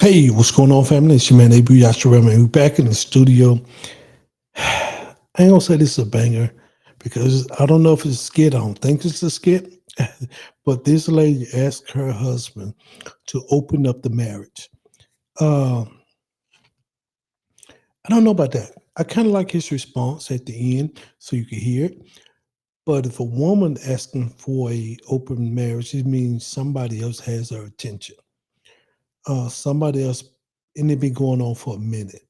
Hey, what's going on, family? It's your man, Abrew Yashar'el, and we're back in the studio. I ain't gonna say this is a banger because I don't know if it's a skit. I don't think it's a skit. But this lady asked her husband to open up the marriage. Uh, I don't know about that. I kind of like his response at the end so you can hear it. But if a woman asking for a open marriage, it means somebody else has her attention. Somebody else, and it been going on for a minute.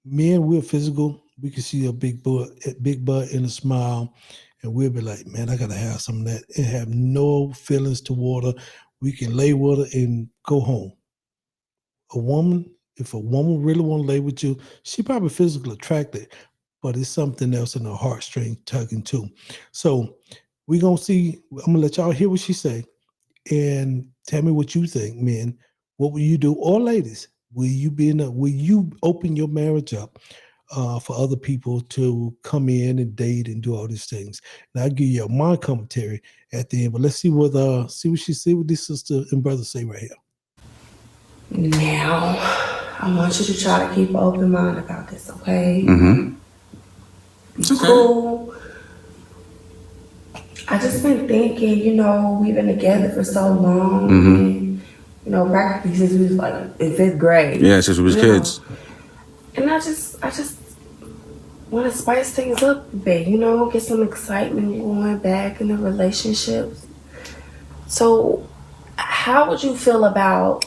Men, we're physical. We can see a big butt and a smile, and we'll be like, "Man, I gotta have some of that," and have no feelings toward her. We can lay with her and go home. A woman, if a woman really want to lay with you, she probably physically attracted, but it's something else in her heartstring tugging too. So we gonna see. I'm gonna let y'all hear what she say, and tell me what you think, men. What will you do, or ladies? Will you open your marriage up for other people to come in and date and do all these things? And I'll give you my commentary at the end. But let's see what this sister and brother say right here. Now, I want you to try to keep an open mind about this, okay? Be cool. I just been thinking, we've been together for so long, and, practically since we was like in fifth grade. Yeah, since we was kids. And I just want to spice things up a bit, get some excitement going back in the relationships. So, how would you feel about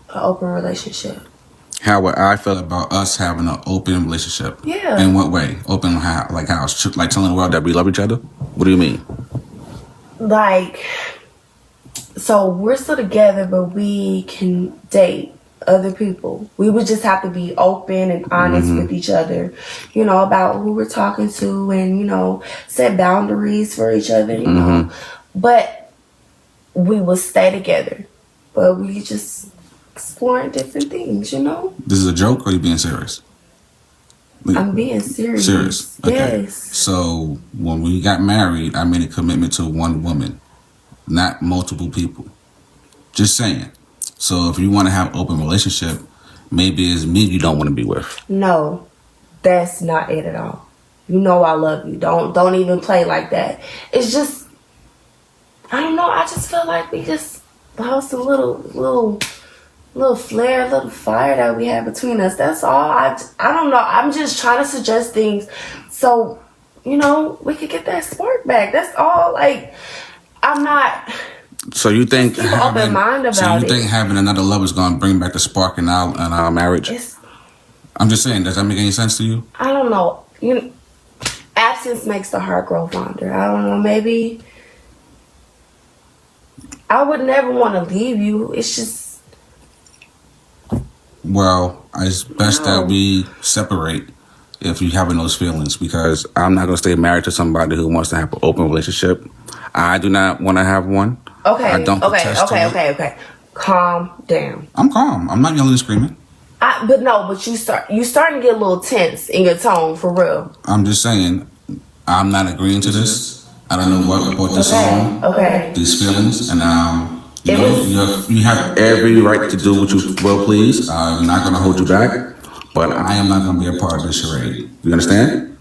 an open relationship? How would I feel about us having an open relationship? Yeah. In what way? Open how? Like how? Like telling the world that we love each other? What do you mean? Like, so we're still together, but we can date other people. We would just have to be open and honest with each other, about who we're talking to and, set boundaries for each other, know. But we will stay together. But we just exploring different things, This is a joke, or are you being serious? I'm being serious. Serious. Okay. Yes. So when we got married, I made a commitment to one woman, not multiple people. Just saying. So if you want to have an open relationship, maybe it's me you don't want to be with. No, that's not it at all. You know I love you. Don't even play like that. It's just, I don't know. I just feel like we just lost some little flare, little fire that we have between us. That's all. I don't know. I'm just trying to suggest things so, we could get that spark back. That's all. Like, I'm not. So you think open mind about think having another lover is going to bring back the spark in our marriage? I'm just saying, does that make any sense to you? I don't know. Absence makes the heart grow fonder. I don't know. Maybe I would never want to leave you. It's just. Well, it's best that we separate if you're having those feelings, because I'm not going to stay married to somebody who wants to have an open relationship. I do not want to have one. Okay. I don't Okay. Calm down. I'm calm. I'm not yelling and screaming. But you starting to get a little tense in your tone, for real. I'm just saying, I'm not agreeing to this. I don't know what brought this on. Okay. These feelings, and you have every right to do what you will please. I'm not going to hold you back, but I am not going to be a part of this charade. You understand?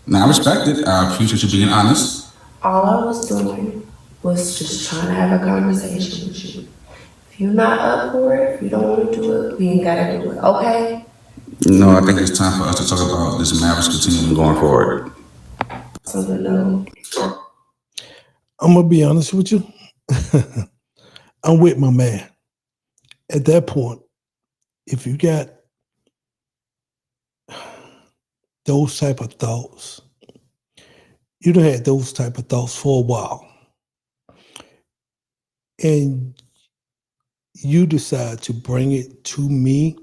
Now, I respect it. I appreciate you being honest. All I was doing was just trying to have a conversation with you. If you're not up for it, if you don't want to do it, we ain't gotta do it, okay? No, I think it's time for us to talk about this marriage continuing going forward. Something new. I'm gonna be honest with you. I'm with my man. At that point, if you got those type of thoughts, you done had those type of thoughts for a while, and you decide to bring it to me,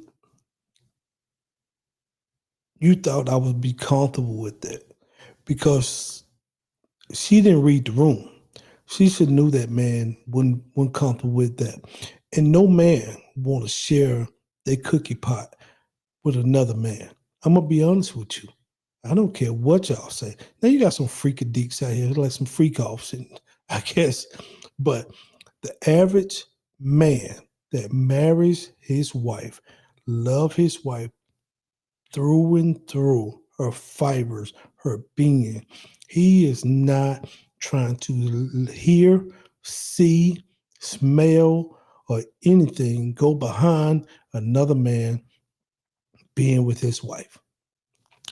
you thought I would be comfortable with that because she didn't read the room. She should knew that man wasn't comfortable with that. And no man want to share their cookie pot with another man. I'm going to be honest with you. I don't care what y'all say. Now you got some freaky deeks out here, like some freak offs, and I guess. But the average man that marries his wife, love his wife through and through, her fibers, her being. He is not trying to hear, see, smell, or anything go behind another man being with his wife.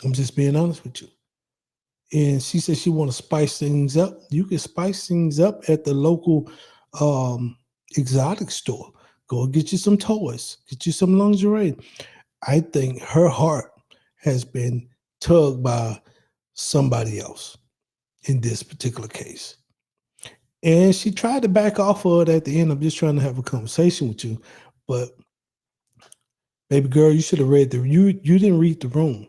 I'm just being honest with you. And she said she want to spice things up. You can spice things up at the local exotic store. Go get you some toys, get you some lingerie. I think her heart has been tugged by somebody else in this particular case. And she tried to back off of it at the end. I'm just trying to have a conversation with you. But baby girl, you should have read you didn't read the room.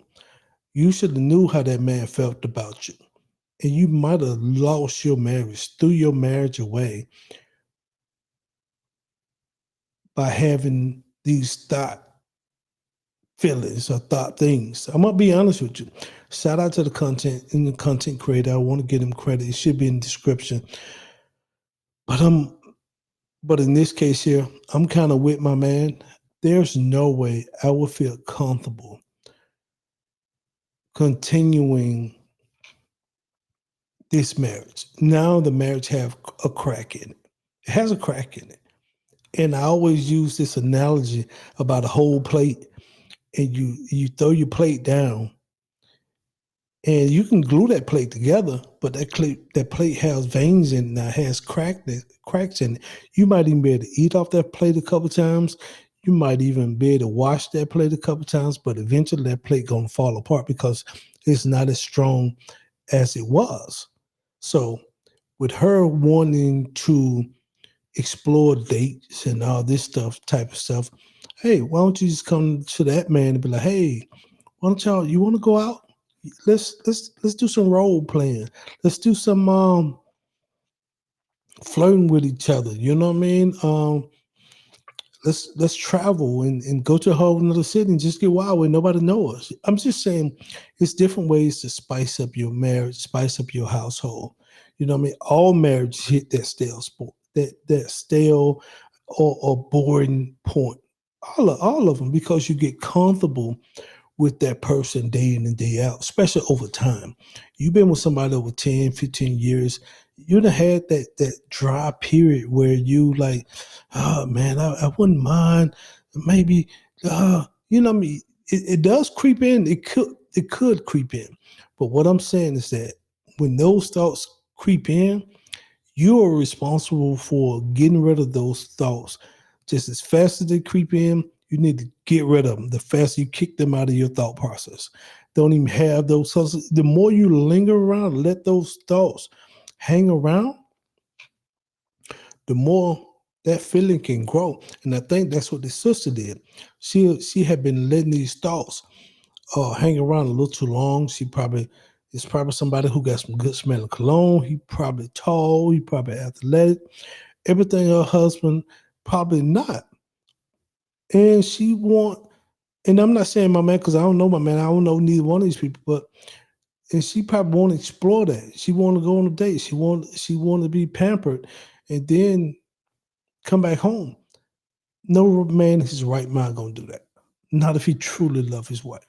You should have knew how that man felt about you. And you might have lost your marriage, threw your marriage away by having these thought feelings or thought things. I'm gonna be honest with you. Shout out to the content creator. I want to give him credit. It should be in the description. But in this case here, I'm kind of with my man. There's no way I would feel comfortable continuing this marriage. Now the marriage have a crack in it. It has a crack in it. And I always use this analogy about a whole plate, and you throw your plate down, and you can glue that plate together, but that plate has veins in it now, has cracks in it. You might even be able to eat off that plate a couple times. You might even be able to wash that plate a couple times, but eventually that plate gonna fall apart because it's not as strong as it was. So with her wanting to explore dates and all this type of stuff, hey, why don't you just come to that man and be like, hey, why don't you want to go out? Let's do some role playing. Let's do some flirting with each other. You know what I mean? Let's travel and go to a whole another city and just get wild where nobody knows us. I'm just saying it's different ways to spice up your marriage, spice up your household. You know what I mean? All marriages hit that stale sport, that stale or boring point. All of them, because you get comfortable with that person day in and day out, especially over time. You've been with somebody over 10, 15 years. You'd have had that dry period where you like, oh man, I wouldn't mind maybe, you know what I mean? It does creep in. It could creep in. But what I'm saying is that when those thoughts creep in, you are responsible for getting rid of those thoughts. Just as fast as they creep in, you need to get rid of them. The faster you kick them out of your thought process. Don't even have those thoughts. The more you linger around, let those thoughts hang around, the more that feeling can grow. And I think that's what the sister did. She had been letting these thoughts hang around a little too long. It's probably somebody who got some good smelling cologne. He probably tall. He probably athletic. Everything her husband probably not. And and I'm not saying my man, because I don't know my man. I don't know neither one of these people, and she probably want to explore that. She want to go on a date. She want to be pampered, and then come back home. No man in his right mind gonna do that. Not if he truly love his wife.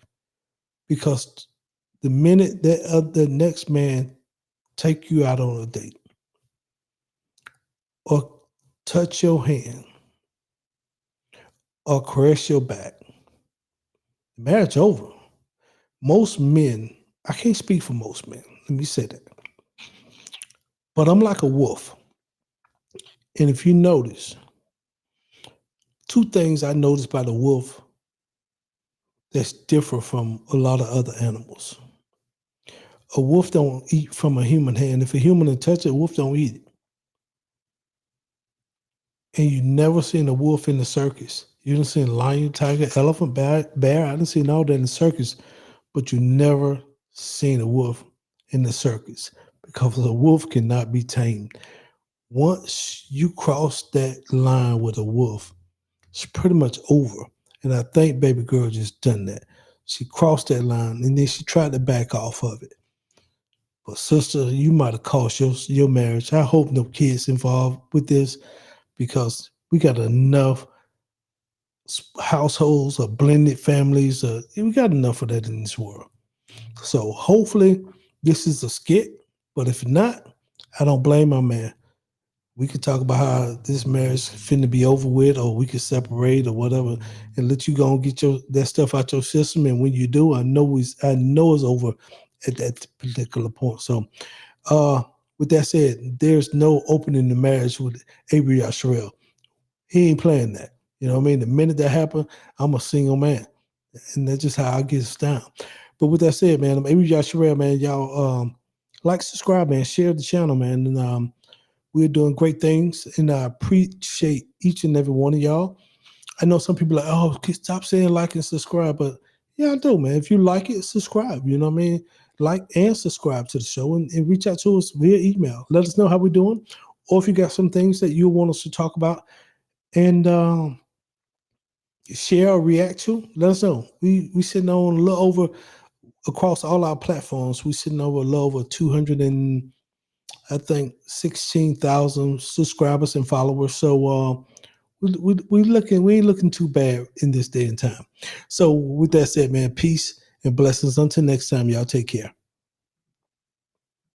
Because the minute that the next man take you out on a date or touch your hand or caress your back, marriage over. Most men, I can't speak for most men. Let me say that. But I'm like a wolf. And if you notice, two things I noticed by the wolf that's different from a lot of other animals. A wolf don't eat from a human hand. If a human touch it, a wolf don't eat it. And you never seen a wolf in the circus. You done seen lion, tiger, elephant, bear. I done seen all that in the circus, but you never seen a wolf in the circus, because a wolf cannot be tamed. Once you cross that line with a wolf, it's pretty much over. And I think baby girl just done that. She crossed that line and then she tried to back off of it. But sister, you might have cost your marriage. I hope no kids involved with this, because we got enough households or blended families. We got enough of that in this world. So hopefully this is a skit, but if not, I don't blame my man. We could talk about how this marriage finna be over with, or we could separate or whatever, and let you go and get that stuff out your system. And when you do, I know it's over at that particular point. So with that said, there's no opening the marriage with Abrew Yashar'el. He ain't playing that. You know what I mean? The minute that happened, I'm a single man. And that's just how I get it down. But with that said, man, I'm Abrew Yashar'el, man. Y'all like, subscribe, man, share the channel, man. And we're doing great things. And I appreciate each and every one of y'all. I know some people are like, oh, stop saying like and subscribe. But yeah, I do, man. If you like it, subscribe. You know what I mean? Like and subscribe to the show and reach out to us via email. Let us know how we're doing. Or if you got some things that you want us to talk about and share or react to, let us know. We sitting on a little over, across all our platforms, we sitting over a little over 16,000 subscribers and followers. So we ain't looking too bad in this day and time. So with that said, man, peace and blessings. Until next time, y'all take care.